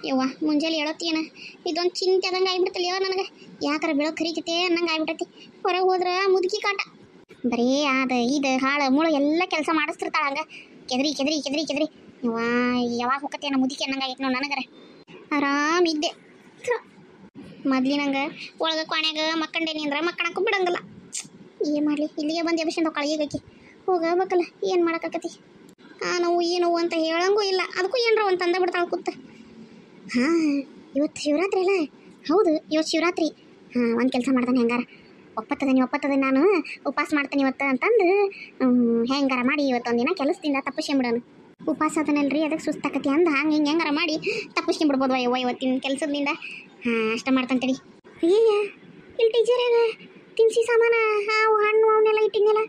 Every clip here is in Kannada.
ಯವ್ವ ಮುಂಜಾನೆ ಹೇಳತ್ತೀನ ಇದೊಂದು ಚಿಂತೆ ಆದಂಗೆ ಆಗ್ಬಿಡ್ತಲ್ಲ ಯೋ ನನಗೆ ಯಾಕಾರ ಬೆಳಕು ಕರಿಕತೆ ಅನ್ನಂಗೆ ಆಗ್ಬಿಟ್ಟತಿ. ಹೊರಗೆ ಹೋದ್ರೆ ಮುದುಕಿ ಕಾಟ ಬರೀ ಅದು ಇದು ಹಾಳು ಮುಳು ಎಲ್ಲ ಕೆಲಸ ಮಾಡಿಸ್ತಿರ್ತಾಳ ಹಂಗೆ ಕೆದರಿ ಕೆದರಿ ಕೆದರಿ ಕೆದರಿ. ಯವ್ವ ಯಾವಾಗ ಹೋಗತ್ತೆ ಅನ್ನೋ ಮುದುಕಿ ಅನ್ನಂಗೆ ಆಗೈತೆ ನೋಡಿ ನನಗರ. ಆರಾಮಿದ್ದೆ ಮೊದ್ಲಿನಂಗೆ ಒಳಗೆ ಕೊನೆಗೆ ಮಕ್ಕಂಡೇನಿ ಅಂದ್ರೆ ಮಕ್ಕಳಕ್ಕೂ ಬಿಡಂಗಿಲ್ಲ. ಏನು ಮಾಡಲಿ ಇಲ್ಲಿಗೆ ಬಂದು ಎಬ್ಬಿಸಿಂದ ಕಳಿಗೈಕಿ ಹೋಗಬೇಕಲ್ಲ ಏನು ಮಾಡೋಕ್ಕಾಕತಿ. ನೋವು ಈ ನೋವು ಅಂತ ಹೇಳಂಗೂ ಇಲ್ಲ, ಅದಕ್ಕೂ ಏನರ ಒಂದು ತಂದ ಬಿಡ್ತಾಳೆ ಕೂತ. ಹಾಂ ಇವತ್ತು ಶಿವರಾತ್ರಿ ಅಲ್ಲ, ಹೌದು ಇವತ್ತು ಶಿವರಾತ್ರಿ. ಹಾಂ ಒಂದು ಕೆಲಸ ಮಾಡ್ತಾನೆ ಹೆಂಗಾರ ಒಪ್ಪತ್ತದ ನಾನು ಉಪವಾಸ ಮಾಡ್ತೇನೆ ಇವತ್ತು ಅಂತಂದು ಹೆಂಗಾರ ಮಾಡಿ ಇವತ್ತೊಂದಿನ ಕೆಲಸದಿಂದ ತಪ್ಪಿಸ್ಕೊಂಬಿಡೋನು. ಉಪವಾಸ ಅದನಲ್ರಿ ಅದಕ್ಕೆ ಸುಸ್ತಾಕತಿ ಅಂದ ಹಂಗೆ ಹೆಂಗಾರ ಮಾಡಿ ತಪ್ಪಿಸ್ಕೊಂಬಿಡ್ಬೋದು ಅಯ್ಯವ್ವ ಇವತ್ತಿನ ಕೆಲಸದಿಂದ. ಹಾಂ ಅಷ್ಟ ಮಾಡ್ತಂತೇಳಿ. ಅಯ್ಯಯ್ಯ ಇಲ್ಲಿ ಟೀಚರಾಗ ತಿನ್ಸಿ ಸಾಮಾನ ಹಾವು ಹಣ್ಣು ಅವನ್ನೆಲ್ಲ ಇಟ್ಟಿದ್ನಲ್ಲ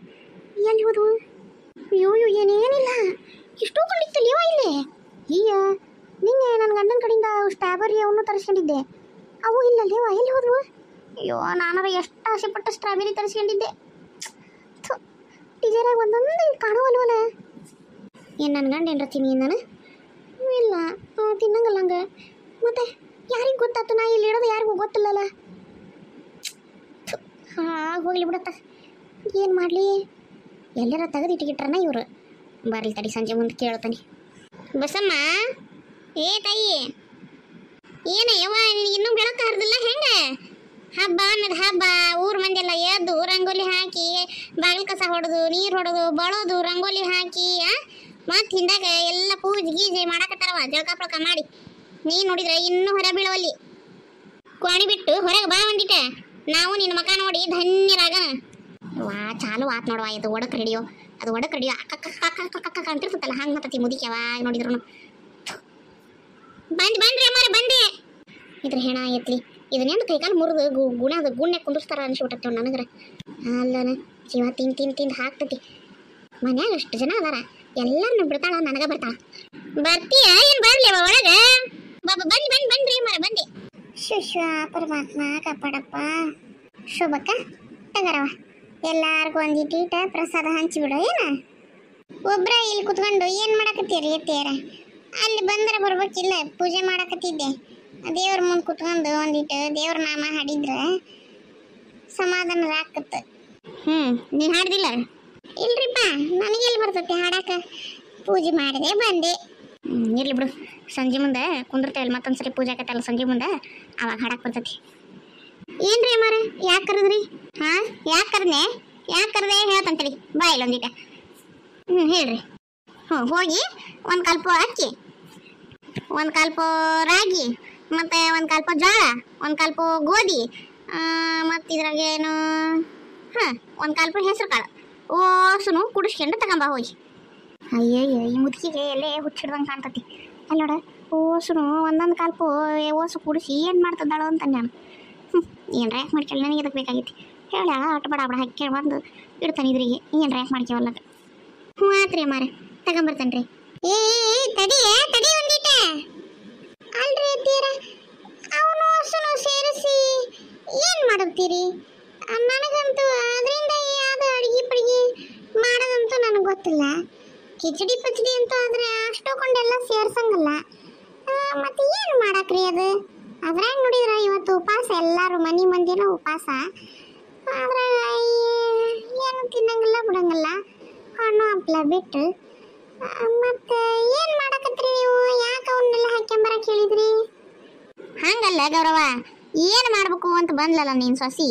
ಎಲ್ಲಿ ಹೋದ್ವು? ಅಯ್ಯೋ ಏನೇನಿಲ್ಲ ಎಷ್ಟೋ ಕೊಂಡಿತ್ತಲ್ಲ ಯವ ಇಲ್ಲಿ. ಅಯ್ಯ ನಿನ್ನೆ ನನ್ನ ಗಂಡನ ಕಡೆಯಿಂದ ಸ್ಟ್ರಾಬೆರಿ ಅವನು ತರಿಸ್ಕೊಂಡಿದ್ದೆ, ಅವು ಇಲ್ಲಲ್ಲೇವ ಎಲ್ಲಿ ಹೋದ್ವು? ಅಯ್ಯೋ ನಾನಾರ ಎಷ್ಟು ಆಸೆ ಪಟ್ಟು ಸ್ಟ್ರಾಬೆರಿ ತರಿಸ್ಕೊಂಡಿದ್ದೆ. ಟೀಚರಾಗ ಒಂದೊಂದು ಕಾಣುವಲ್ವಲ್ಲ. ಏನು ನನ್ನ ಗಂಡ ಏನರ ತಿನ್ನಿ ನಾನು ಇಲ್ಲ ತಿನ್ನಂಗಲ್ಲ ಹಂಗೆ. ಮತ್ತೆ ಯಾರಿಗೆ ಗೊತ್ತಾಯ್ತು ನಾ ಇಲ್ಲಿ ಇಡೋದು ಯಾರಿಗೂ ಗೊತ್ತಿಲ್ಲಲ್ಲ. ಹಾಂ ಹೋಗ್ಲಿ ಬಿಡತ್ತ ಏನು ಮಾಡಲಿ. ಎಲ್ಲರ ತೆಗೆದು ಇಟ್ಟಿಗಿಟ್ರನ ಇವರು. ಬರಲಿ ತಡಿ ಸಂಜೆ ಮುಂದೆ ಕೇಳ್ತಾನೆ. ಬಸಮ್ಮ ಏ ತಾಯಿ ಏನ ಯವ್ವ ಇನ್ನೂ ಬೆಳಕು ಹರಿದಿಲ್ಲ ಹೆಂಗೆ? ಹಬ್ಬ ಅನ್ನೋದು ಹಬ್ಬ ಊರ ಮಂದಿಯೆಲ್ಲ ಎದ್ದು ರಂಗೋಲಿ ಹಾಕಿ ಬಾಗಿಲು ಕಸ ಹೊಡೆದು ನೀರು ಹೊಡೆದು ಬಳೋದು ರಂಗೋಲಿ ಹಾಕಿ ಮತ್ತು ಹಿಂದಾಗ ಎಲ್ಲ ಪೂಜೆ ಗೀಜೆ ಮಾಡಕತ್ತಾರವ ಜಳಕ ಪಳಕ ಮಾಡಿ. ನೀನು ನೋಡಿದ್ರೆ ಇನ್ನೂ ಹೊರ ಬೀಳವಲ್ಲಿ. ಕೋಣಿ ಬಿಟ್ಟು ಹೊರಗೆ ಬಾ ಒಂದಿಟ ನಾವು ನಿನ್ನ ಮಕ ನೋಡಿ ಧನ್ಯರಾಗ. ವಾ ಚಾಲು ಆತ್ ನೋಡುವ ಇದು ಒಡಕ್ ರೆಡಿಯೋ. ಅದು ಒಡಕ್ ರೆಡಿಯೋ ಅಕ್ಕ ಅಂತಿರ್ತಲ್ಲ ಹಂಗೆ ಮತ್ತತಿ ಮುದಿಕೆ ಯಾವಾಗ ನೋಡಿದ್ರು. ಬಂದ್ರಿ ಅಮ್ಮಾರ ಬಂದೆ. ಇದ್ರ ಹೆಣ ಎತ್ಲಿ ಇದನ್ನೇನು ಕೈಕಾಲು ಮುರಿದು ಗುಣ್ಯಾಗ ಕುಂದಿರ್ತಾರ ಅನ್ಸಿಬಿಟ್ಟೆ ನನಗ್ರ. ಅಲ್ಲನ ಜೀವ ತಿಂದು ಹಾಕ್ತತಿ. ಮನ್ಯಾಗ ಅಷ್ಟು ಜನ ಅದಾರ ಎಲ್ಲರನ್ನ ಬಿಡ್ತಾಳ ನನಗ ಬರ್ತಾಳ. ಬರ್ತೀಯ ಏನು ಬರ್ಲಿ ಅವ ಒಳಗೆ ಬನ್ರಿ ಅಮ್ಮಾರ ಬಂದೆ. ಶುಶ್ವ ಪರಮಾತ್ಮ ಕಾಪಾಡಪ್ಪ. ಶುಭಕ್ಕ ತಗರವ ಎಲ್ಲಾರ್ಗು ಒಂದಿಟ್ಟೀಟ ಪ್ರಸಾದ ಹಂಚಿಬಿಡು. ಏನ ಒಬ್ರ ಇಲ್ಲಿ ಕುತ್ಕೊಂಡು ಏನು ಮಾಡಕತ್ತೀರಿ ಎತ್ತೇರ? ಅಲ್ಲಿ ಬಂದ್ರೆ ಬರ್ಬೇಕಿಲ್ಲ ಪೂಜೆ ಮಾಡಕತ್ತಿದ್ದೆ. ದೇವ್ರ ಮುಂದೆ ಕುತ್ಕೊಂಡು ಒಂದಿಟ್ಟು ದೇವ್ರ ನಾಮ ಹಾಡಿದ್ರೆ ಸಮಾಧಾನ ಆಕತ್ತ. ನೀನು ಹಾಡ್ದಿಲ್ಲ? ಇಲ್ರಿಪ್ಪ ನನಗೆಲ್ಲಿ ಬರ್ತೈತಿ ಹಾಡಾಕ. ಪೂಜೆ ಮಾಡಿದೆ ಬಂದೆ. ಇರ್ಲಿ ಬಿಡು ಸಂಜೆ ಮುಂದೆ ಕುಂದಿರ್ತೇವಲ್ಲ ಮತ್ತೊಂದ್ಸರಿ ಪೂಜೆ ಆಕತ್ತಲ್ಲ ಸಂಜೆ ಮುಂದೆ ಅವಾಗ ಹಾಡಕ್ಕೆ ಬರ್ತೈತಿ. ಏನ್ರಿ ಅಮ್ಮಾರ ಯಾಕೆ ಕರೆದ್ರಿ? ಹಾಂ ಯಾಕೆ ಕರೆದೆ ಹೇಳ್ತಂತೇಳಿ ಬಾ ಇಲ್ಲೊಂದಿಟ. ಹೇಳ್ರಿ. ಹೋಗಿ ಒಂದು ಕಲ್ಪ ಅಕ್ಕಿ, ಒಂದು ಕಲ್ಪ ರಾಗಿ, ಮತ್ತು ಒಂದು ಕಲ್ಪ ಜೋಳ, ಒಂದು ಕಲ್ಪ ಗೋಧಿ, ಮತ್ತು ಇದ್ರಾಗೇನು ಒಂದು ಕಲ್ಪ ಹೆಸರು ಕಾಳು ಓಸುನು ಕುಡಿಸ್ಕೊಂಡು ತಗೊಂಬ ಹೋಗಿ. ಅಯ್ಯಯ್ಯ ಈ ಮುದುಕಿಗೆ ಎಲ್ಲೇ ಹುಚ್ಚಿಡ್ದಂಗೆ ಕಾಣ್ತತಿ. ಅಲ್ಲಿ ನೋಡ ಓಸುನು ಒಂದೊಂದು ಕಲ್ಪ ಓಸು ಕುಡಿಸಿ ಏನು ಮಾಡ್ತಿದ್ದಾಳು ಅಂತ ನಾನು. ಏನು ರ್ಯಾಕ್ ಮಾಡ್ಕೊಳ್ಳಿ ನನಗೆ ಇದಕ್ಕೆ ಬೇಕಾಗಿತ್ತು ಹೇಳ ಅಟ್ಟು ಬಡ ಹಾಕಿ ಬಂದು ಇಡ್ತಾನೆ ಇದ್ರಿಗೆ. ಏನು ರ್ಯಾಕ್ ಮಾಡ್ಕೊವಲ್ಲ. ಆತ್ರಿ ಅಮ್ಮಾರ ತಗೊಂಬರ್ತೇನೆ ರೀ. ತಡಿ ಒಂದಿಟ ಅಲ್ರಿ ಅತ್ತೀರ ಅವನು ಹಸುನು ಸೇರಿಸಿ ಏನು ಮಾಡುತ್ತೀರಿ? ನನಗಂತೂ ಅದರಿಂದ ಯಾವುದು ಅಡುಗೆ ಮಾಡೋದಂತೂ ನನಗೆ ಗೊತ್ತಿಲ್ಲ. ಕಿಚಡಿ ಪಚಡಿ ಅಂತ ಆದರೆ ಅಷ್ಟೊಂಡೆಲ್ಲ ಸೇರ್ಸಂಗಲ್ಲ. ಮತ್ತೆ ಏನು ಮಾಡಕ್ರಿ ಅದು? ಅದ್ರಾಗ ನೋಡಿದ್ರೆ ಇವತ್ತು ಉಪವಾಸ ಎಲ್ಲರೂ ಮನೆ ಮಂದಿನೂ ಉಪವಾಸ. ಅದ್ರಾಗ ಏನು ತಿನ್ನಂಗಿಲ್ಲ ಬಿಡಂಗಿಲ್ಲ ಹಣ್ಣು ಹಂಪ್ಲ ಬಿಟ್ಟು. ಮತ್ತೆ ಏನು ಮಾಡಕತ್ರಿ ನೀವು? ಯಾಕೆ ಅವನ್ನೆಲ್ಲ ಹಾಕ್ಯಂಬರಕ್ಕೆ ಹೇಳಿದ್ರಿ? ಹಂಗಲ್ಲ ಗೌರವ, ಏನು ಮಾಡ್ಬೇಕು ಅಂತ ಬಂದ್ಲಲ್ಲ ನೀನು ಸೊಸಿ,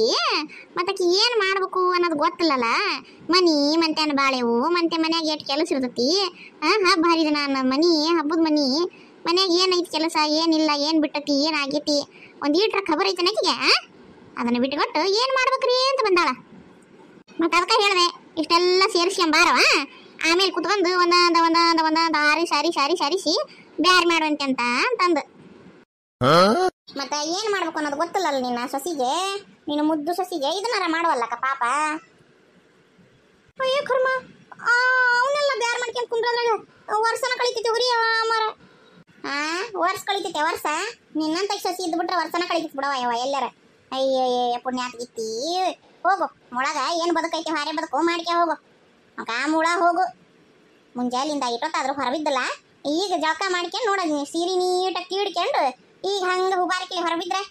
ಮತ್ತಕ್ಕೆ ಏನು ಮಾಡ್ಬೇಕು ಅನ್ನೋದು ಗೊತ್ತಿಲ್ಲಲ್ಲ. ಮಂತ್ಯಾನ ಬಾಳೆವು ಮಂತೆ ಮನ್ಯಾಗ ಎಷ್ಟು ಕೆಲಸ ಇರ್ತೈತಿ. ಹಬ್ಬ ಹರಿದ ನಾನು ಹಬ್ಬದ ಮನ್ಯಾಗ ಏನೈತಿ ಕೆಲಸ ಏನಿಲ್ಲ, ಏನು ಬಿಟ್ಟತಿ ಏನಾಗೈತಿ ಒಂದು ಈಟ್ರ ಖಬರ್ ಐತೆ ನಕಿಗೆ. ಅದನ್ನು ಬಿಟ್ಟುಕೊಟ್ಟು ಏನು ಮಾಡ್ಬೇಕ್ರಿ ಅಂತ ಬಂದಾಳ. ಮತ್ತು ಅದಕ್ಕೆ ಹೇಳಿದೆ ಇಷ್ಟೆಲ್ಲ ಸೇರಿಸ್ಕೊಂಬಾರವ, ಆಮೇಲೆ ಕುತ್ಕೊಂಡು ಒಂದೊಂದು ಸಾರಿಸಿ ಬ್ಯಾರಿ ಮಾಡುವಂತೆ ಅಂತಂದು. ಮತ್ತೆ ಏನು ಮಾಡ್ಬೇಕು ಅನ್ನೋದು ಗೊತ್ತಿಲ್ಲಲ್ಲ ನಿನ್ನ ಸೊಸಿಗೆ, ನೀನು ಮುದ್ದು ಸೊಸಿಗೆ ಇದನ್ನಾರ ಮಾಡುವಲ್ಲಕ್ಕ ಪಾಪ. ಅಯ್ಯೋ ಕರ್ಮ, ಅವನ್ನೆಲ್ಲ ಬ್ಯಾರ್ ಮಾಡ್ಕೊಂಡು ಕುಂದ್ರದ್ರಾಗ ವರ್ಷನ ಕಳಿತೈತಿ ಹುರಿ ಅಮ್ಮಾರ. ವರ್ಷ ಕಳಿತೈತೆ ವರ್ಷ. ನಿನ್ನಂತ ಸೊಸಿ ಇದ್ದು ಬಿಟ್ರೆ ವರ್ಷನ ಕಳಿತೈತಿ ಬಿಡವ ಯವ ಎಲ್ಲಾರ. ಅಯ್ಯಯ್ಯ ಪುಣ್ಯಾತ್ಗಿತ್ತಿ ಹೋಗು ಒಳಗ ಏನು ಬದುಕೈತಿ ಹಾರೆ ಬದುಕು ಮಾಡ್ಕೆ ಹೋಗು. ಮುಳ ಹೋಗು. ಮುಂಜಾಲಿಂದ ಇಟ್ಟೊತ್ತಾದ್ರೂ ಹೊರಬಿದ್ದಲ್ಲ, ಈಗ ಜಳಕ ಮಾಡ್ಕೊಂಡು ನೋಡ ಸೀರೆ ನೀಟಾಗಿ ತೀಡ್ಕೊಂಡು ಈಗ ಹಂಗೆ ಹುಬಾರಿಕೆ ಹೊರಬಿದ್ರೆ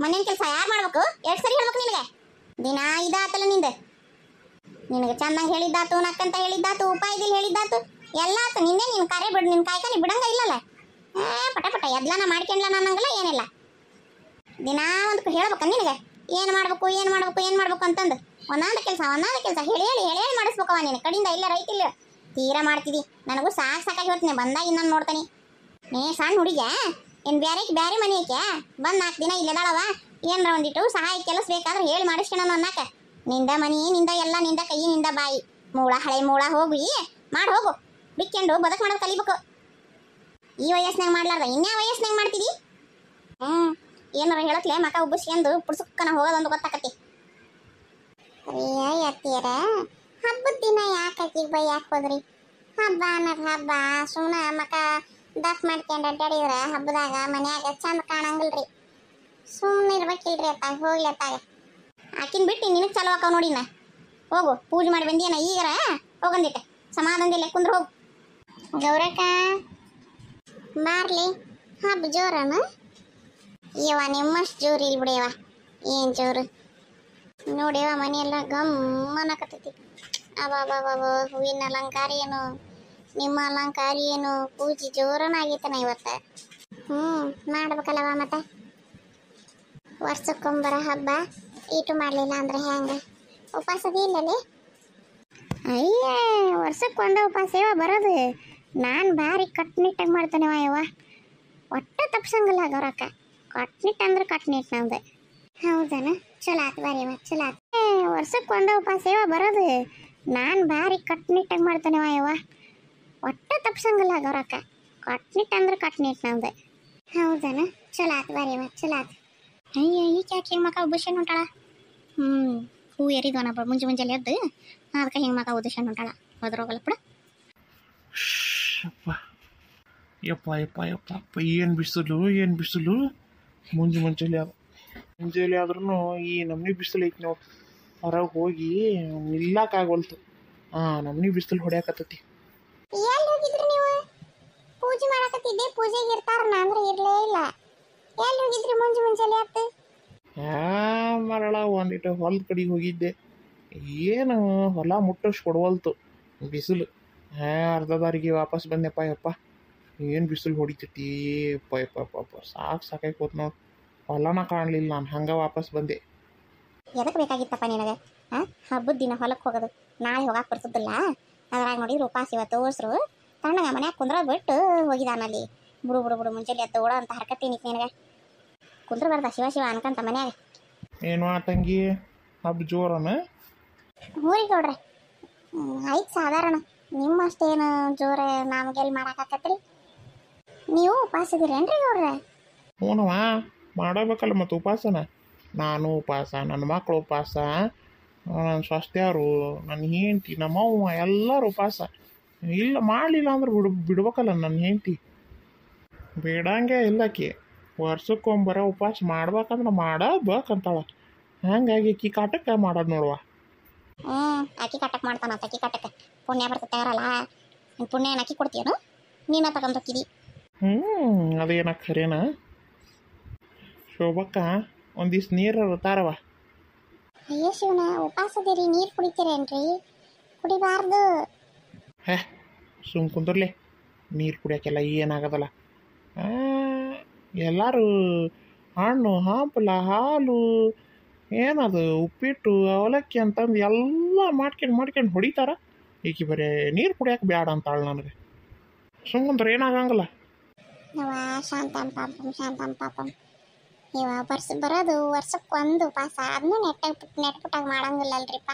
ಮನೇನ ಕೆಲಸ ಯಾರು ಮಾಡ್ಬೇಕು? ಎಷ್ಟು ಸರಿ ಹೇಳ್ಬೇಕು ನಿನಗೆ? ದಿನ ಇದಾತಲ್ಲ ನಿನಗೆ ಚಂದಂಗೆ ಹೇಳಿದ್ದಾತು, ನಕ್ಕಂತ ಹೇಳಿದ್ದಾತು, ಉಪಾಯದಲ್ಲಿ ಹೇಳಿದ್ದಾತು, ಎಲ್ಲ ಆತು. ನಿನ್ನೆ ನೀನು ಕರೆ ಬಿಡು, ನಿನ್ನ ಕಾಯ್ಕ ನೀ ಬಿಡಂಗ ಇಲ್ಲಲ್ಲ. ಪಟ ಪಟ ಎದ್ಲಾನ ಮಾಡ್ಕೊಂಡ್ಲ ಅನ್ನಂಗಿಲ್ಲ ಏನಿಲ್ಲ. ದಿನ ಒಂದು ಹೇಳ್ಬೇಕ ನಿನಗೆ ಏನು ಮಾಡ್ಬೇಕು ಏನು ಮಾಡ್ಬೇಕು ಏನು ಮಾಡ್ಬೇಕು ಅಂತಂದು ಒಂದೊಂದು ಕೆಲಸ ಹೇಳಿ ಹೇಳಿ ಹೇಳಿ ಹೇಳಿ ಮಾಡಿಸ್ಬೇಕವ ನೀನು ಕಡಿಂದ. ಇಲ್ಲ ರೈತಿಲ್ಲ ತೀರಾ ಮಾಡ್ತಿದ್ದಿ. ನನಗೂ ಸಾಕಾಗಿ ಹೋಗ್ತೀನಿ, ಬಂದಾಗ ಇನ್ನೊಂದು ನೋಡ್ತಾನೆ. ನೀ ಸಣ್ಣ ಹುಡುಗ ಏನು ಬ್ಯಾರೆ ಮನೆ ಐಕೆ ಬಂದು 4 ದಿನ ಇಲ್ಲೆದಾಳವ, ಏನರ ಒಂದಿಟ್ಟು ಸಹಾಯ ಕೆಲಸ ಬೇಕಾದ್ರೆ ಹೇಳಿ ಮಾಡಿಸ್ಕೊಳ ಅನ್ನಕ. ನಿಂದ ಮನಿ ನಿಂದ ಎಲ್ಲ ನಿಂದ ಕೈ ನಿಂದ ಬಾಯಿ ಹಳೆ ಮೂಳ ಹೋಗಿ ಮಾಡಿ ಹೋಗು. ಬಿಕ್ಕೊಂಡು ಬದಕ್ ಮಾಡೋದು ಕಲಿಬೇಕು. ಈ ವಯಸ್ಸಿನಾಗ ಮಾಡ್ಲಾರ್ದ ಇನ್ಯಾ ವಯಸ್ಸಿನಾಗ ಮಾಡ್ತಿದಿ? ಏನಾರ ಹೇಳತ್ಲೆ ಮಕ ಉಬ್ಬಿಸ್ಕೊಂಡು ಪುಡ್ಸುಕ್ಕನ ಹೋಗೋದೊಂದು ಗೊತ್ತಾಕತಿ. ಅತ್ತಿಯರ ಹಬ್ಬದ ದಿನ ಯಾಕೆ ಯಾಕೆ ಹೋದ್ರಿ? ಹಬ್ಬ ಅನ್ನೋದು ಹಬ್ಬ ಸುಮ್ಮನೆ ಮಕ ದಫ್ ಮಾಡ್ಕೊಂಡು ಅಡ್ಡಾಡಿದ್ರೆ ಹಬ್ಬದಾಗ ಮನ್ಯಾಗ ಚಂದ ಕಾಣಂಗಿಲ್ರಿ. ಸುಮ್ಮನೆ ಇರ್ಬೇಕಿಲ್ರಿ ಅತ್ತಾಗ ಹೋಗ್ಲಿ ಅತ್ತಾಗ. ಆಕಿನ ಬಿಟ್ಟು ನಿನಗೆ ಚಲೋ ಆಕಾವ್ ನೋಡಿನ. ಹೋಗು ಪೂಜೆ ಮಾಡಿ ಬಂದಿಯನ ಈಗರ ಹೋಗಂದಿಟ್ಟೆ ಸಮಾಧಾನದಿಲ್ಲ ಕುಂದ್ರ ಹೋಗು. ಗೌರಕ್ಕ ಬಾರ್ಲಿ ಹಬ್ಬ ಜೋರನ? ಯವ್ವ ನಿಮ್ಮಷ್ಟು ಜೋರು ಇಲ್ಲಿ ಬಿಡಿಯವ. ಏನು ಜೋರು ನೋಡಿಯವ ಮನೆಯೆಲ್ಲ ಗಮ್ಮನಕತ್ತೈತಿ. ಅವ ಹೂವಿನ ಅಲಂಕಾರ ಏನು ನಿಮ್ಮ ಅಲಂಕಾರ ಏನು ಪೂಜೆ ಜೋರನಾಗೈತನ ಇವತ್ತು. ಮಾಡ್ಬೇಕಲ್ಲವ ಮತ್ತೆ ವರ್ಷಕ್ಕೊಂಬರ ಹಬ್ಬ ಈಟು ಮಾಡಲಿಲ್ಲ ಅಂದ್ರೆ ಹೆಂಗೆ? ಉಪವಾಸದಿ ಇಲ್ಲಲ್ಲಿ? ಅಯ್ಯ ವರ್ಷಕ್ಕೊಂದು ಉಪವಾಸ ಯವ ಬರೋದು. ನಾನು ಭಾರಿ ಕಟ್ನಿಟ್ಟಾಗಿ ಮಾಡ್ತಾನೆವ ಯವ್ವ, ಒಟ್ಟು ತಪ್ಸಂಗಿಲ್ಲ ಗೌರಕ್ಕ. ಕಟ್ನಿಟ್ಟು ಅಂದ್ರೆ ಕಟ್ನಿಟ್ಟು ನಮ್ದು. ಹೌದನ? ಚಲೋ ಆತು ಬರೀವ ಚಲೋ ಆತು. ವರ್ಷಕ್ಕೊಂದು ಉಪವಾಸ ಯವ ಬರೋದು. ನಾನು ಭಾರಿ ಕಟ್ನಿಟ್ಟಾಗಿ ಮಾಡ್ತಾನೆವ ಯವ್ವ, ಒಟ್ಟು ತಪ್ಸಂಗಿಲ್ಲ ಗೌರಕ್ಕ. ಕಟ್ನಿಟ್ಟು ಅಂದ್ರೆ ಕಟ್ನಿಟ್ಟು ನಮ್ದು. ಹೌದನ? ಚಲೋ ಆತು ಬರೀವ ಚಲೋ ಆತು. ಅಯ್ಯ ಈಗ ಯಾಕೆ ಹಿಂಗೆ ಮಕ ಉಬ್ಬಿಸ್ಕೊಂಡು ಹೊಂಟಾಳ? ಹೂ ಎರಿದ್ವನಪ್ಪ ಮುಂಜಾನೆ ಎದ್ದು ಅದಕ್ಕೆ ಹಿಂಗೆ ಮಕ ಉದ್ದಿಸ್ಕೊಂಡು ಹೊಂಟಾಳ. ಹೋದ್ರೋಗಲ್ಲ ಬಿಡ. ಯಪ್ಪ ಏನು ಬಿಸಿಲು ಮುಂಜಾನೆ ಆದ್ರೂ ಈ ನಮ್ನಿ ಬಿಸಿಲು ಐತಿ. ನಾವು ಹೊರಗೆ ಹೋಗಿ ನಿಲ್ಲಕ್ಕಾಗವಲ್ತು. ನಮ್ನಿ ಬಿಸಿಲು ಹೊಡ್ಯಾಕತ್ತೈತಿ. ಎಲ್ಲಿ ಹೋಗಿದ್ರಿ ನೀವು? ಪೂಜೆ ಮಾಡಕತ್ತಿದ್ದೆ, ಪೂಜೆಗೆ ಇರ್ತಾರನ ಅಂದ್ರೆ ಇರಲೇ ಇಲ್ಲ. ಎಲ್ಲಿ ಹೋಗಿದ್ರಿ ಮುಂಜಾನೆ ಆತು? ಮರಳ ಒಂದಿಟ್ಟು ಹೊಲದ ಕಡೆಗೆ ಹೋಗಿದ್ದೆ. ಏನು ಹೊಲ ಮುಟ್ಟಷ್ಟು ಕೊಡವಲ್ತು ಬಿಸಿಲು. ಅರ್ಧ ದಾರಿಗೆ ವಾಪಸ್ ಬಂದೆಪ್ಪ. ಯಪ್ಪ ಏನು ಬಿಸಿಲು ಹೊಡಿತೈತಿ ಯಪ್ಪ ಸಾಕಾಗಿ ಹೋತ್ ನೋಡಿ. ಹೊಲನ ಕಾಣಲಿಲ್ಲ, ನಾನು ಹಂಗೆ ವಾಪಸ್ ಬಂದೆ. ಎದಕ್ಕೆ ಬೇಕಾಗಿತ್ತಪ್ಪ ನಿನಗೆ? ಹಬ್ಬದ ದಿನ ಹೊಲಕ್ಕೆ ಹೋಗೋದು, ನಾಳೆ ಹೋಗಕ್ಕೆ ಬರ್ತದಿಲ್ಲ. ಅದ್ರಾಗ ನೋಡಿದ್ರು ಉಪವಾಸ ಇವತ್ತು ತೋರ್ಸ್ರು ತಣ್ಣಗ ಮನ್ಯಾಗ ಕುಂದ್ರೋದು ಬಿಟ್ಟು ಹೋಗಿದಾನಲ್ಲಿ. ಬಿಡು ಮುಂಚೆಲಿ ಎದ್ದು ಓಡೋ ಅಂತ ಹರ್ಕತ್ತೀನಿ ನಿನಗೆ. ಕುಂದ್ರ ಬರ್ದ ಶಿವ ಅನ್ಕಂತ ಮನ್ಯಾಗ. ಏನು ತಂಗಿ ಹಬ್ಬ ಜೋರನ? ಊರಿಗೆ ನೋಡ್ರಿ ಆಯ್ತು ಸಾಧಾರಣ. ನಿಮ್ಮಷ್ಟೇನು ಜೋರ ನಮಗೆಲ್ಲಿ ಮಾಡಾಕತ್ತೈತ್ರಿ? ನೀವು ಉಪವಾಸ ಇದೀರೇನ್ರಿ ನೋಡ್ರಿ? ಹ್ಞೂನವ ಮಾಡಬೇಕಲ್ಲ ಮತ್ತು ಉಪವಾಸನ. ನಾನು ಉಪವಾಸ, ನನ್ನ ಮಕ್ಕಳು ಉಪವಾಸ, ನನ್ನ ಸ್ವಾಸ್ಥ್ಯರು, ನನ್ನ ಹೆಂಡತಿ, ನಮ್ಮವ್ವ ಎಲ್ಲರೂ ಉಪವಾಸ. ಇಲ್ಲ ಮಾಡಲಿಲ್ಲ ಅಂದ್ರೆ ಬಿಡ್ಬೇಕಲ್ಲ ನನ್ನ ಹೆಂಡತಿ. ಬೇಡಂಗೆ ಇಲ್ಲಕಿ ವರ್ಷಕ್ಕೊಂಬರ ಉಪವಾಸ ಮಾಡ್ಬೇಕಂದ್ರೆ ಮಾಡಬೇಕಂತಾಳ. ಹಂಗಾಗಿ ಅಕ್ಕಿ ಕಾಟಕ್ಕೆ ಮಾಡೋದು ನೋಡುವ. ಅಕ್ಕಿ ಕಾಟಕ್ಕೆ ಮಾಡ್ತಾನ. ಅಕ್ಕಿ ಕಾಟಕ್ಕೆ ಪುಣ್ಯ ಬರ್ತೈತೆ ಅವರಲ್ಲ. ಪುಣ್ಯ ಏನು ಅಕ್ಕಿ ಕೊಡ್ತೀಯನು? ನೀನ ತಗೊಂಡೋಗಿದಿ. ಅದೇನ ಖರೇನ? ಶೋಭಕ್ಕ ಒಂದಿಷ್ಟು ನೀರು ತಾರವ. ಅಯ್ಯೋ ಶಿವನ, ಉಪವಾಸದಿರಿ ನೀರು ಕುಡಿತೀರೇನ್ರಿ? ಕುಡಿಬಾರ್ದು. ಕುಂದ್ರಲೆ, ನೀರು ಕುಡಿಯೋಕ್ಕೆಲ್ಲ ಏನಾಗೋದಲ್ಲ. ಎಲ್ಲರೂ ಹಣ್ಣು ಹಂಪಲ ಹಾಲು ಏನದು ಉಪ್ಪಿಟ್ಟು ಅವಲಕ್ಕಿ ಅಂತಂದು ಎಲ್ಲ ಮಾಡ್ಕೊಂಡು ಹೊಡಿತಾರ. ಈಕಿ ಬರೀ ನೀರು ಕುಡಿಯೋಕೆ ಬೇಡ ಅಂತಾಳು ನನಗೆ. ಸುಮ್ಮಂದ್ರೆ ಏನಾಗಂಗಿಲ್ಲ. ಶಾಂತಂ ಪಾಪಂ ಇವ ಬರೋದು ವರ್ಷಕ್ಕೊಂದು ಉಪವಾಸ. ಅದನ್ನೂ ನೆಟ್ಪುಟ್ಟಾಗಿ ಮಾಡಂಗಿಲ್ಲಲ್ರಿಪ್ಪ.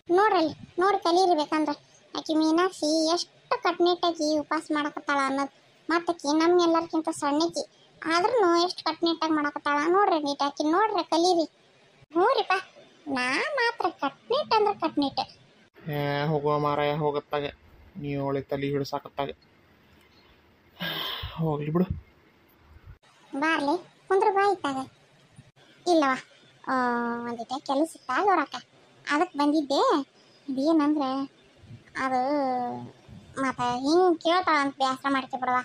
ನೋಡಿ ಕಲೀರಿಬೇಕಂದ್ರೆ ಆಕಿ ಮೀನಾಕ್ಷಿ ಎಷ್ಟು ಕಟ್ನಿಟ್ಟಾಗಿ ಉಪವಾಸ ಮಾಡಕತ್ತಾಳ ಅನ್ನೋದು. ಮತ್ತಾಕಿ ನಮ್ಗೆಲ್ಲರ್ಕಿಂತ ಸಣ್ಣಕಿ ಆದ್ರೂ ಎಷ್ಟು ಕಟ್ನಿಟ್ಟಾಗಿ ಮಾಡಕತ್ತಾಳ ನೋಡ್ರಿ. ನೀಟಾಕಿ ನೋಡ್ರಿ ಕಲೀರಿ. ಹ್ಞೂರಿಪ್ಪ, ನಾ ಮಾತ್ರ ಕಟ್ನಿಟ್ ಅಂದ್ರೆ ಕಟ್ನಿಟ್. ಹೋಗೋ ಮಾರಾಯ ಹೋಗತ್ತಾಗ ನೀವು ಅವಳೆ ತಲೆ ಹಿಡಿಸಾಕತ್ತಾಗ ಹೋಗ್ಲಿ ಬಿಡು. ಬಾರ್ಲಿ ಕುಂದ್ರ ಬಾಯ್ತಾಗ. ಇಲ್ಲವ ಒಂದಿಟ್ಟೆ ಕೆಲಸ ಇತ್ತಾಗ ಅವ್ರಕ್ಕ, ಅದಕ್ಕೆ ಬಂದಿದ್ದೆ. ಅದೇನಂದ್ರೆ ಅದು ಮತ್ತು ಹಿಂಗೆ ಕೇಳ್ತಾಳ ಅಂತ ಬೇಸರ ಮಾಡ್ಕೆ ಬಿಡವ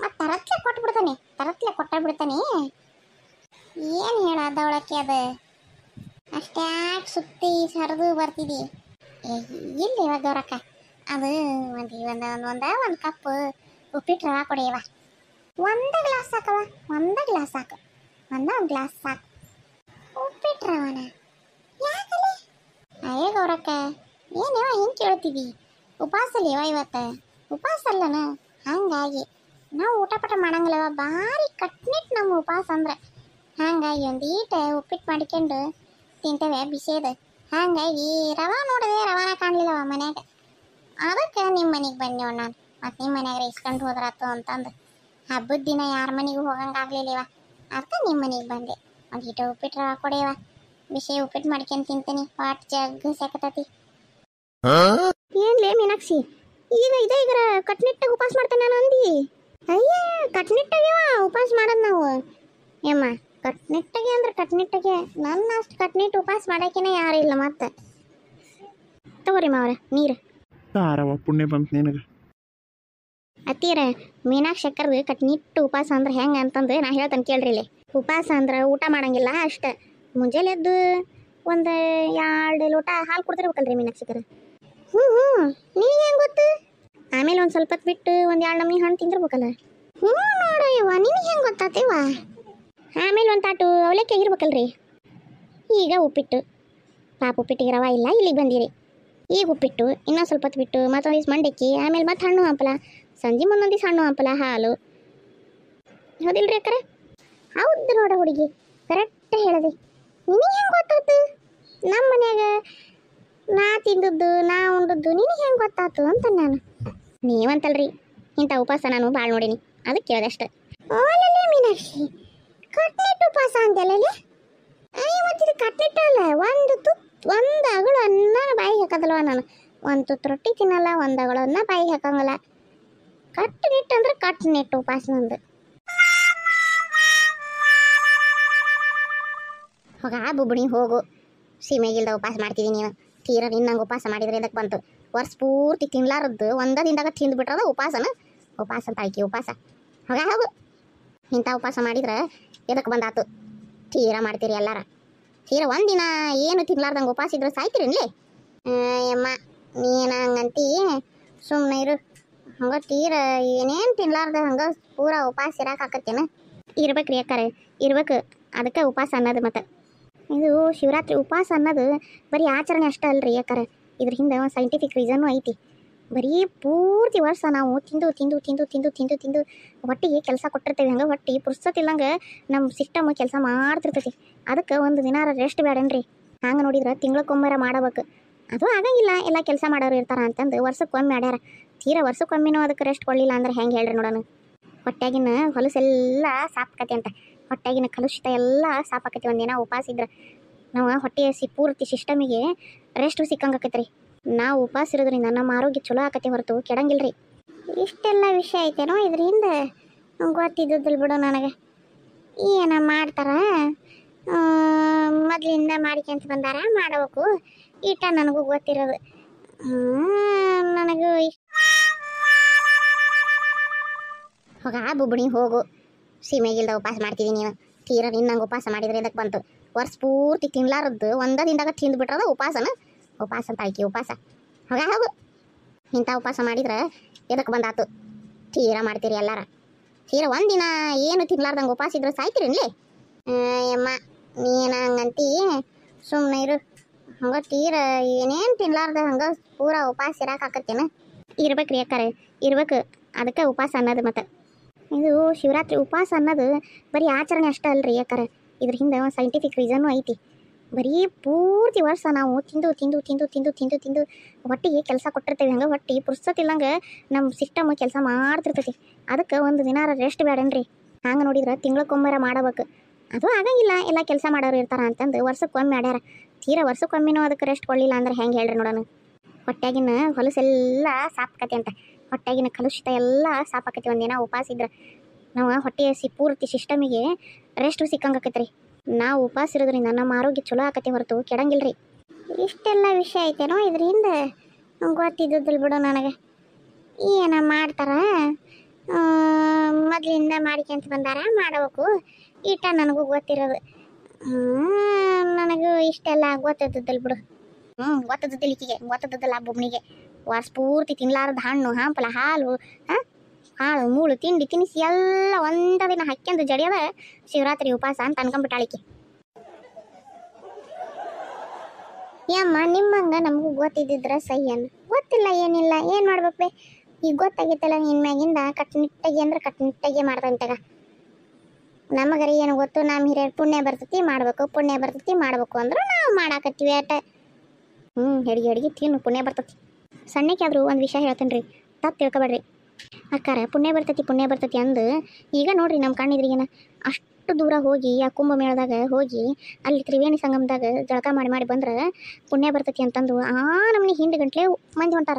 ಮತ್ತು ತರತ್ಲೆ ಕೊಟ್ಬಿಡ್ತಾನೆ ತರತ್ಲೆ ಕೊಟ್ಟ ಬಿಡ್ತಾನೆ. ಏನು ಹೇಳದವಳಕ್ಕೆ ಅದು ಅಷ್ಟ್ಯಾಕೆ ಸುತ್ತಿ ಸರಿದು ಬರ್ತಿದಿ ಇಲ್ಲಿ ಇವಾಗ ಗೌರಕ್ಕ ಅದು ಒಂದು ಕಪ್ ಉಪ್ಪಿಟ್ಟು ರವಾ ಕೊಡಿಯವ. ಒಂದೇ ಗ್ಲಾಸ್ ಸಾಕವ, ಒಂದೇ ಗ್ಲಾಸ್ ಸಾಕು, ಒಂದೇ ಒಂದು ಗ್ಲಾಸ್ ಸಾಕು ಉಪ್ಪಿಟ್ಟು ರವಾನ ಯಾಕಲ್ಲಿ. ಅಯ್ಯೋ ಗೌರಕ್ಕ ಏನೇವ ಹಿಂಗೆ ಕೇಳ್ತೀವಿ, ಉಪವಾಸಲ್ಲಿವ ಇವತ್ತು ಉಪವಾಸ ಅಲ್ಲನ. ಹಾಗಾಗಿ ನಾವು ಊಟ ಪಟ ಮಾಡಂಗಿಲ್ಲವ, ಭಾರಿ ಕಟ್ನಿಟ್ಟು ನಮ್ಮ ಉಪವಾಸ ಅಂದ್ರೆ. ಹಾಗಾಗಿ ಒಂದು ಈಟ ಉಪ್ಪಿಟ್ಟು ಮಾಡಿಕೊಂಡು ತಿಂತೇವೆ ಬಿಸಿದು. ಹಾಗಾಗಿ ರವಾ ನೋಡಿದೆ ರವಾನ ಕಾಣಲಿಲ್ಲವ ಮನ್ಯಾಗ, ಅದಕ್ಕೆ ನಿಮ್ಮ ಮನೆಗೆ ಬಂದೆವು ನಾನು. ಮತ್ತು ನಿಮ್ಮ ಮನ್ಯಾಗ ಇಸ್ಕೊಂಡು ಹೋದ್ರಾತು ಅಂತಂದು ಹಬ್ಬದ ದಿನ ಯಾರ ಮನೆಗೂ ಹೋಗಂಗಾಗ್ಲಿಲ್ಲವ, ಅದಕ್ಕೆ ನಿಮ್ಮ ಮನೆಗೆ ಬಂದೆ. ಒಂದು ಈಟ ಉಪ್ಪಿಟ್ಟು ರವಾ ಕೊಡೆಯವ, ಬಿಸಿ ಉಪ್ಪಿಟ್ಟು ಮಾಡ್ಕೊಂಡು ತಿಂತೀನಿ, ವಾಟ್ ಜಗ್ಗು ಸಾಕತತಿ. ಏನ್ಲೇ ಮೀನಾಕ್ಷಿ ಈಗ ಈಗ ಕಟ್ನಿಟ್ಟಾಗ ಉಪವಾಸ ಮಾಡ್ತೇನೆ ನಾನು ಅಂದಿ. ಅಯ್ಯ ಕಟ್ನಿಟ್ಟಾಗ್ಯವ ಉಪವಾಸ ಮಾಡೋದು ನಾವು ಏಮ್ಮ. ಕಟ್ನಿಟ್ಟಾಗೆ ಅಂದ್ರೆ ಕಟ್ನಿಟ್ಟಾಗೆ, ನನ್ನ ಅಷ್ಟು ಕಟ್ನಿಟ್ಟು ಉಪವಾಸ ಮಾಡೋಕೆನೇ ಯಾರು ಇಲ್ಲ. ಮತ್ತೆ ತಗೋರಿ ಮಾವ್ರ ನೀರು. ತಾರವ ಪುಣ್ಯ ಬಂತು ನಿನಗೆ. ಅತ್ತೀರ ಮೀನಾಕ್ಷಿ ಅಕ್ಕರ್ದು ಕಟ್ನಿಟ್ಟು ಉಪವಾಸ ಅಂದ್ರೆ ಹೆಂಗೆ ಅಂತಂದು ನಾ ಹೇಳ್ತಾನೆ ಕೇಳ್ರಿ. ಇಲ್ಲಿ ಉಪವಾಸ ಅಂದ್ರೆ ಊಟ ಮಾಡಂಗಿಲ್ಲ ಅಷ್ಟೆ. ಮುಂಜಾನೆ ಎದ್ದು ಒಂದು 2 ಲೋಟ ಹಾಲು ಕೊಡ್ತಿರ್ಬೇಕಲ್ರಿ ಮೀನಾಕ್ಷಿಕರ. ಹ್ಞೂ ನೀನು ಹೆಂಗೆ ಗೊತ್ತು? ಆಮೇಲೆ ಒಂದು ಸ್ವಲ್ಪ ಹೊತ್ತು ಬಿಟ್ಟು ಒಂದು 2 ನಮೂನಿ ಹಣ್ಣು ತಿಂದಿರ್ಬೇಕಲ್ಲ. ಹ್ಞೂ ನೋಡಯ್ಯವ್ವ ನಿನಗೆ ಹೆಂಗೆ ಗೊತ್ತಾತೇವ? ಆಮೇಲೆ ಒಂದು ತಾಟು ಅವಲಕ್ಕಿ ಆಗಿರ್ಬೇಕಲ್ರಿ. ಈಗ ಉಪ್ಪಿಟ್ಟು ಪಾಪ ಉಪ್ಪಿಟ್ಟಿಗೆ ರವ ಇಲ್ಲ, ಇಲ್ಲಿಗೆ ಬಂದಿರಿ. ಈಗ ಉಪ್ಪಿಟ್ಟು ಇನ್ನೊಂದು ಸ್ವಲ್ಪ ಹೊತ್ತು ಬಿಟ್ಟು ಮತ್ತೊಂದು ದಿವ್ಸ ಮಂಡಕ್ಕಿ, ಆಮೇಲೆ ಮತ್ತೆ ಹಣ್ಣು ಹಂಪಲ, ಸಂಜೆ ಮುಂದೊಂದು ದಿವ್ಸ ಹಣ್ಣು ಹಂಪಲ ಹಾಲು. ಹೌದಿಲ್ರಿ ಅಕ್ಕರೆ? ಹೌದು ನೋಡ ಹುಡುಗಿ, ಕರೆಕ್ಟ್ ಹೇಳಿದೆ. ನಿನಗೆ ಹೆಂಗೆ ಗೊತ್ತಾತು? ನಮ್ಮ ಮನ್ಯಾಗ ನಾ ತಿಂದದ್ದು ನಾ ಉಂಡದ್ದು ನಿನಗೆ ಹೆಂಗೆ ಗೊತ್ತಾತು ಅಂತ ನಾನು. ನೀವಂತಲ್ರಿ ಇಂಥ ಉಪವಾಸ ನಾನು ಭಾಳ ನೋಡೀನಿ, ಅದಕ್ಕೆ ಕೇಳಿದೆ ಅಷ್ಟೆ. ಓಲಲ್ಲೇ ಮೀನಾಕ್ಷಿ ಕಟ್ನಿಟ್ಟು ಉಪವಾಸ ಅಂತೆಲ್ಲೇ? ಇವತ್ತಿದು ಕಟ್ನಿಟ್ಟು ಅಲ್ಲ, ಒಂದು ಅಗಳು ಅನ್ನ ಬಾಯಿಗೆ ಹಾಕೋದಲ್ವ ನಾನು. ಒಂದು ತುತ್ತು ರೊಟ್ಟಿ ತಿನ್ನಲ್ಲ, ಒಂದು ಅಗಳು ಅನ್ನ ಬಾಯಿಗೆ ಹಾಕಂಗಲ್ಲ. ಕಟ್ನಿಟ್ಟು ಅಂದ್ರೆ ಕಟ್ನಿಟ್ಟು ಉಪವಾಸ ನಂದು. ಹೋಗ ಬುಬ್ಬಣಿ ಹೋಗು, ಸೀಮೆಗಿಲ್ದ ಉಪವಾಸ ಮಾಡ್ತಿದ್ದೀನಿ ನೀನು. ತೀರ ನಿನ್ನಂಗೆ ಉಪವಾಸ ಮಾಡಿದ್ರೆ ಇದಕ್ಕೆ ಬಂತು. ವರ್ಷ ಪೂರ್ತಿ ತಿನ್ಲಾರದ್ದು ಒಂದೇ ದಿನದಾಗ ತಿಂದುಬಿಟ್ರದ ಉಪವಾಸನ ಉಪವಾಸ ಅಂತ ಆಯ್ಕೆ ಉಪವಾಸ. ಹೋಗು, ಇಂಥ ಉಪವಾಸ ಮಾಡಿದ್ರೆ ಎದಕ್ಕೆ ಬಂದಾತು? ತೀರ ಮಾಡ್ತೀರಿ ಎಲ್ಲಾರ. ತೀರ ಒಂದಿನ ಏನು ತಿನ್ಲಾರ್ದಂಗೆ ಉಪವಾಸ ಇದ್ರೆ ಸಾಯ್ತಿರಿನ್ಲಿ. ಅಮ್ಮ ನೀನು ಹಂಗಂತಿ ಸುಮ್ಮನೆ ಇರು. ಹಂಗೆ ತೀರ ಏನೇನು ತಿನ್ಲಾರ್ದ ಹಂಗೆ ಪೂರ ಉಪವಾಸ ಇರೋಕ್ಕಾಕತ್ತೇನ? ಇರ್ಬೇಕ್ರಿ ಅಕ್ಕಾರೆ, ಇರ್ಬೇಕು. ಅದಕ್ಕೆ ಉಪವಾಸ ಅನ್ನೋದು. ಮತ್ತು ಇದು ಶಿವರಾತ್ರಿ ಉಪವಾಸ ಅನ್ನೋದು ಬರೀ ಆಚರಣೆ ಅಷ್ಟೇ ಅಲ್ರಿ ಅಕ್ಕಾರೆ, ಇದ್ರ ಹಿಂದೆ ಒಂದು ಸೈಂಟಿಫಿಕ್ ರೀಸನ್ನು ಐತಿ. ಬರೀ ಪೂರ್ತಿ ವರ್ಷ ನಾವು ತಿಂದು ತಿಂದು ತಿಂದು ತಿಂದು ತಿಂದು ತಿಂದು ಹೊಟ್ಟಿಗೆ ಕೆಲಸ ಕೊಟ್ಟಿರ್ತೇವೆ. ಹಂಗೆ ಹೊಟ್ಟೆ ಪುರ್ಸತ್ತಿಲ್ಲಂಗೆ ನಮ್ಮ ಸಿಸ್ಟಮ್ ಕೆಲಸ ಮಾಡ್ತಿರ್ತೈತಿ. ಅದಕ್ಕೆ ಒಂದು ದಿನ ರೆಸ್ಟ್ ಬೇಡನ್ರಿ. ಹಂಗೆ ನೋಡಿದ್ರೆ ತಿಂಗ್ಳಕ್ಕೊಮ್ಮೆ ಮಾಡಬೇಕು. ಅದು ಆಗಂಗಿಲ್ಲ, ಎಲ್ಲ ಕೆಲಸ ಮಾಡೋರು ಇರ್ತಾರ ಅಂತಂದು ವರ್ಷಕ್ಕೊಮ್ಮೆ ಮಾಡ್ಯಾರ. ತೀರಾ ವರ್ಷಕ್ಕೊಮ್ಮೆನೂ ಅದಕ್ಕೆ ರೆಸ್ಟ್ ಕೊಡಲಿಲ್ಲ ಅಂದ್ರೆ ಹೆಂಗೆ ಹೇಳ್ರಿ ನೋಡೋಣ. ಹೊಟ್ಟೆಗಿನ ಹೊಲಸೆಲ್ಲ ಸಾಪಾಕತಿ ಅಂತ, ಹೊಟ್ಟೆಗಿನ ಕಲುಷಿತ ಎಲ್ಲ ಸಾಪಾಕತಿ. ಒಂದಿನ ಉಪವಾಸ ಇದ್ರೆ ನಾವು ಹೊಟ್ಟೆ ಪೂರ್ತಿ ಸಿಸ್ಟಮಿಗೆ ರೆಸ್ಟ್ ಸಿಕ್ಕಂಗಾಕೈತ್ರಿ. ನಾವು ಉಪವಾಸ ಇರೋದ್ರಿಂದ ನಮ್ಮ ಆರೋಗ್ಯ ಚಲೋ ಆಕತಿ ಹೊರತು ಕೆಡಂಗಿಲ್ರಿ. ಇಷ್ಟೆಲ್ಲ ವಿಷಯ ಐತೇನೋ ಇದರಿಂದ ಗೊತ್ತಿದ್ದಿಲ್ಲ ಬಿಡು ನನಗೆ. ಏನ ಮಾಡ್ತಾರ ಮೊದಲಿಂದ ಮಾಡ್ಕೊಂತ ಬಂದಾರ, ಮಾಡಬೇಕು. ಈಟ ನನಗೂ ಗೊತ್ತಿರೋದು. ನನಗೂ ಹೋಗ ಬುಬ್ಬಣಿ ಹೋಗು, ಸೀಮೆಗಿಲ್ದ ಉಪವಾಸ ಮಾಡ್ತಿದ್ದೀನಿ ನೀನು. ತೀರ ನಿನ್ನಂಗೆ ಉಪವಾಸ ಮಾಡಿದ್ರೆ ಇದಕ್ಕೆ ಬಂತು. ವರ್ಷ ಪೂರ್ತಿ ತಿನ್ಲಾರದ್ದು ಒಂದೇ ದಿನದಾಗ ತಿಂದುಬಿಟ್ರದ ಉಪವಾಸನ ಉಪವಾಸ ಅಂತ ಆಯ್ಕೆ ಉಪವಾಸ. ಹೋಗು, ಇಂಥ ಉಪವಾಸ ಮಾಡಿದ್ರೆ ಎದಕ್ಕೆ ಬಂದಾತು? ತೀರ ಮಾಡ್ತೀರಿ ಎಲ್ಲಾರ. ತೀರ ಒಂದಿನ ಏನು ತಿನ್ಲಾರ್ದಂಗೆ ಉಪವಾಸ ಇದ್ರೆ ಸಾಯ್ತಿರಿನ್ಲಿ. ಅಮ್ಮ ನೀನು ಹಂಗಂತಿ ಸುಮ್ಮನೆ ಇರು. ಹಂಗೆ ತೀರ ಏನೇನು ತಿನ್ಲಾರ್ದ ಹಂಗೆ ಪೂರ ಉಪವಾಸ ಇರೋಕ್ಕಾಕತ್ತೇನ? ಇರ್ಬೇಕ್ರಿ ಅಕ್ಕಾರೆ, ಇರ್ಬೇಕು. ಅದಕ್ಕೆ ಉಪವಾಸ ಅನ್ನೋದು. ಮತ್ತು ಇದು ಶಿವರಾತ್ರಿ ಉಪವಾಸ ಅನ್ನೋದು ಬರೀ ಆಚರಣೆ ಅಷ್ಟೇ ಅಲ್ರಿ ಅಕ್ಕಾರೆ, ಇದ್ರ ಹಿಂದೆ ಒಂದು ಸೈಂಟಿಫಿಕ್ ರೀಸನ್ನು ಐತಿ. ಬರೀ ಪೂರ್ತಿ ವರ್ಷ ನಾವು ತಿಂದು ತಿಂದು ತಿಂದು ತಿಂದು ತಿಂದು ತಿಂದು ಹೊಟ್ಟಿಗೆ ಕೆಲಸ ಕೊಟ್ಟಿರ್ತೇವೆ. ಹಂಗೆ ಹೊಟ್ಟೆ ಪುರ್ಸತ್ತಿಲ್ಲಂಗೆ ನಮ್ಮ ಸಿಸ್ಟಮ್ ಕೆಲಸ ಮಾಡ್ತಿರ್ತೈತಿ. ಅದಕ್ಕೆ ಒಂದು ದಿನ ರೆಸ್ಟ್ ಬೇಡನ್ರಿ. ಹಂಗೆ ನೋಡಿದ್ರೆ ತಿಂಗ್ಳಕ್ಕೊಮ್ಮೆ ಮಾಡಬೇಕು. ಅದು ಆಗಂಗಿಲ್ಲ, ಎಲ್ಲ ಕೆಲಸ ಮಾಡೋರು ಇರ್ತಾರ ಅಂತಂದು ವರ್ಷಕ್ಕೊಮ್ಮೆ ಮಾಡ್ಯಾರ. ತೀರ ವರ್ಷಕ್ಕೊಮ್ಮೆನೂ ಅದಕ್ಕೆ ರೆಸ್ಟ್ ಕೊಡಲಿಲ್ಲ ಅಂದ್ರೆ ಹೆಂಗೆ ಹೇಳ್ರಿ ನೋಡೋಣ. ಹೊಟ್ಟೆಗಿನ ಹೊಲಸೆಲ್ಲ ಸಾಪಾಕತಿ ಅಂತ, ಹೊಟ್ಟೆಗಿನ ಕಲುಷಿತ ಎಲ್ಲ ಸಾಪಾಕತಿ. ಒಂದಿನ ಉಪವಾಸ ಇದ್ರೆ ನಾವು ಹೊಟ್ಟೆ ಪೂರ್ತಿ ಸಿಸ್ಟಮಿಗೆ ರೆಸ್ಟ್ ಸಿಕ್ಕಂಗಾಕೈತ್ರಿ. ನಾವು ಉಪವಾಸ ಇರೋದ್ರಿಂದ ನಮ್ಮ ಆರೋಗ್ಯ ಚಲೋ ಆಕತಿ ಹೊರತು ಕೆಡಂಗಿಲ್ರಿ. ಇಷ್ಟೆಲ್ಲ ವಿಷಯ ಐತೇನೋ ಇದರಿಂದ ಗೊತ್ತಿದ್ದಿಲ್ಲ ಬಿಡು ನನಗೆ. ಏನ ಮಾಡ್ತಾರ, ಮೊದಲಿಂದ ಮಾಡ್ಕೊಂತ ಬಂದಾರ ಮಾಡಬೇಕು. ಈಟ ನನಗೂ ಗೊತ್ತಿರೋದು. ನನಗೂ ಇಷ್ಟೆಲ್ಲ ಗೊತ್ತಿದ್ದಲ್ಲ ಬಿಡು. ಗೊತ್ತದಿದ್ದಿಲ್ಲ ಈಕಿಗೆ, ಗೊತ್ತದಿದ್ದಲ್ಲ ಬೊಬ್ಬನಿಗೆ. ವರ್ಷ ಪೂರ್ತಿ ತಿನ್ಲಾರ್ದ ಹಣ್ಣು ಹಂಪಲ ಹಾಲು ಹಾಳು ಮೂಳು ತಿಂಡಿ ತಿನಿಸಿ ಎಲ್ಲ ಒಂದ ದಿನ ಹಾಕ್ಯಂದು ಜಡಿಯದ ಶಿವರಾತ್ರಿ ಉಪವಾಸ ಅಂತ ಅನ್ಕೊಂಡ್ಬಿಟ್ಟಾಳಿಕೆ. ಯಮ್ಮ ನಿಮ್ಮಂಗ ನಮಗೂ ಗೊತ್ತಿದ್ದಿದ್ರ ಸಹ್ಯನ್, ಗೊತ್ತಿಲ್ಲ ಏನಿಲ್ಲ ಏನು ಮಾಡ್ಬೇಕು. ಈಗ ಗೊತ್ತಾಗಿತ್ತಲ್ಲ ನಿನ್ನ ಮ್ಯಾಗಿಂದ ಕಟ್ಟುನಿಟ್ಟಾಗಿ ಅಂದ್ರೆ ಕಟ್ಟುನಿಟ್ಟಾಗಿ ಮಾಡ್ದಂತಾಗ. ನಮಗರಿ ಏನು ಗೊತ್ತು, ನಮ್ಮ ಹಿರಿಯರು ಪುಣ್ಯ ಬರ್ತೈತಿ ಮಾಡ್ಬೇಕು, ಪುಣ್ಯ ಬರ್ತೈತಿ ಮಾಡ್ಬೇಕು ಅಂದ್ರೆ ನಾವು ಮಾಡಾಕತ್ತೀವಿ ಆಟ. ಅಡಿಗೆ ತಿನ್ನು ಪುಣ್ಯ ಬರ್ತೈತಿ. ಸಣ್ಣಕ್ಕೆ ಆದರೂ ಒಂದು ವಿಷಯ ಹೇಳ್ತೇನೆ ರೀ, ತಪ್ಪು ತಿಳ್ಕೊಬೇಡ್ರಿ. ಅಕ್ಕಾರ ಪುಣ್ಯ ಬರ್ತೈತಿ ಅಂದು ಈಗ ನೋಡ್ರಿ ನಮ್ಮ ಕಣ್ಣಿದ್ರಿಗೇನ ಅಷ್ಟು ದೂರ ಹೋಗಿ ಆ ಕುಂಭಮೇಳದಾಗ ಹೋಗಿ ಅಲ್ಲಿ ತ್ರಿವೇಣಿ ಸಂಗಮದಾಗ ಜಳಕ ಮಾಡಿ ಬಂದ್ರೆ ಪುಣ್ಯ ಬರ್ತೈತಿ ಅಂತಂದು ನಮ್ಮನೆ ಹಿಂಡು ಗಂಟ್ಲೆ ಮಂದಿ ಹೊಂಟಾರ.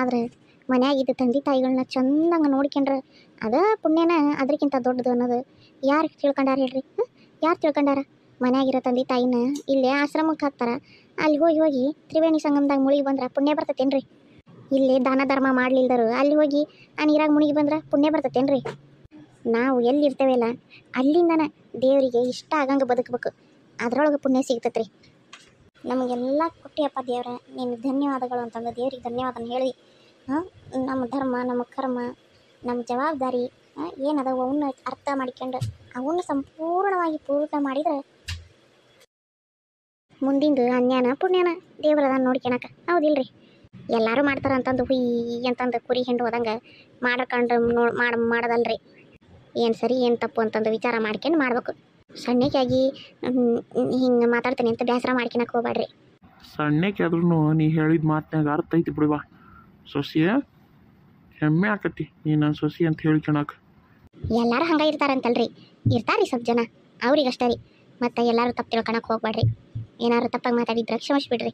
ಆದ್ರೆ ಮನ್ಯಾಗಿದ್ದ ತಂದೆ ತಾಯಿಗಳನ್ನ ಚಂದಂಗೆ ನೋಡ್ಕೊಂಡ್ರೆ ಅದ ಪುಣ್ಯನ ಅದಕ್ಕಿಂತ ದೊಡ್ಡದು ಅನ್ನೋದು ಯಾರು ತಿಳ್ಕೊಂಡಾರ ಹೇಳ್ರಿ? ಯಾರು ತಿಳ್ಕೊಂಡಾರ? ಮನ್ಯಾಗಿರೋ ತಂದೆ ತಾಯಿನ ಇಲ್ಲೇ ಆಶ್ರಮಕ್ಕೆ ಹಾಕ್ತಾರ, ಅಲ್ಲಿ ಹೋಗಿ ತ್ರಿವೇಣಿ ಸಂಗಮದಾಗ ಮುಳುಗಿ ಬಂದ್ರೆ ಪುಣ್ಯ ಬರ್ತೈತೇನ್ರಿ? ಇಲ್ಲಿ ದಾನ ಧರ್ಮ ಮಾಡ್ಲಿಲ್ದರು ಅಲ್ಲಿ ಹೋಗಿ ಆ ನೀರಾಗ ಮುಳುಗಿ ಬಂದ್ರೆ ಪುಣ್ಯ ಬರ್ತೈತೇನ್ರಿ? ನಾವು ಎಲ್ಲಿರ್ತೇವಲ್ಲ ಅಲ್ಲಿಂದನ ದೇವರಿಗೆ ಇಷ್ಟ ಆಗಂಗೆ ಬದುಕಬೇಕು, ಅದರೊಳಗೆ ಪುಣ್ಯ ಸಿಗ್ತೈತ್ರಿ. ನಮಗೆಲ್ಲ ಕೊಟ್ಟಿಯಪ್ಪ ದೇವ್ರ, ನಿನ್ನ ಧನ್ಯವಾದಗಳು ಅಂತಂದು ದೇವ್ರಿಗೆ ಧನ್ಯವಾದನ ಹೇಳಿ ನಮ್ಮ ಧರ್ಮ ನಮ್ಮ ಕರ್ಮ ನಮ್ಮ ಜವಾಬ್ದಾರಿ ಏನದವ ಅವನ್ನ ಅರ್ಥ ಮಾಡ್ಕೊಂಡು ಅವನ್ನ ಸಂಪೂರ್ಣವಾಗಿ ಪೂರ್ಣ ಮಾಡಿದ್ರೆ ಮುಂದಿಂದು ಅನ್ಯಾನ ಪುಣ್ಯನ ದೇವರದ ನೋಡ್ಕೊಳಕ. ಹೌದಿಲ್ರಿ? ಎಲ್ಲರೂ ಮಾಡ್ತಾರ ಅಂತಂದು ಹುಯ್ ಅಂತಂದು ಕುರಿ ಹಿಂಡು ಹೋದಂಗೆ ಮಾಡ್ಕೊಂಡ್ರೆ ಮಾಡೋದಲ್ರಿ. ಏನು ಸರಿ ಏನು ತಪ್ಪು ಅಂತಂದು ವಿಚಾರ ಮಾಡ್ಕೊಂಡು ಮಾಡ್ಬೇಕು. ಸಣ್ಣಕ್ಕಾಗಿ ಹಿಂಗೆ ಮಾತಾಡ್ತೀನಿ ಅಂತ ಬೇಸರ ಮಾಡ್ಕೊಳಕ್ಕೆ ಹೋಗ್ಬೇಡ್ರಿ. ಸಣ್ಣಕ್ಕೆ ಆದ್ರೂ ನೀ ಹೇಳಿದ ಮಾತನಾಗ ಅರ್ಥ ಐತಿ ಬಿಡುವ. ಸೊಸೆಯ ಹೆಮ್ಮೆ ಆಕತಿ ನೀ ನನ್ನ ಸೊಸೆ ಅಂತ ಹೇಳ್ಕೊಳಕ. ಎಲ್ಲರೂ ಹಂಗೆ ಇರ್ತಾರಂತಲ್ರಿ? ಇರ್ತಾರ್ರಿ ಸ್ವಲ್ಪ ಜನ, ಅವ್ರಿಗಷ್ಟೇ ರೀ. ಮತ್ತು ಎಲ್ಲರೂ ತಪ್ಪು ತಿಳ್ಕೊಳಕ್ಕೆ ಹೋಗ್ಬೇಡ್ರಿ. ಏನಾದ್ರು ತಪ್ಪಾಗಿ ಮಾತಾಡಿದ್ರೆ ಕ್ಷಮಿಸ್ಬಿಡ್ರಿ.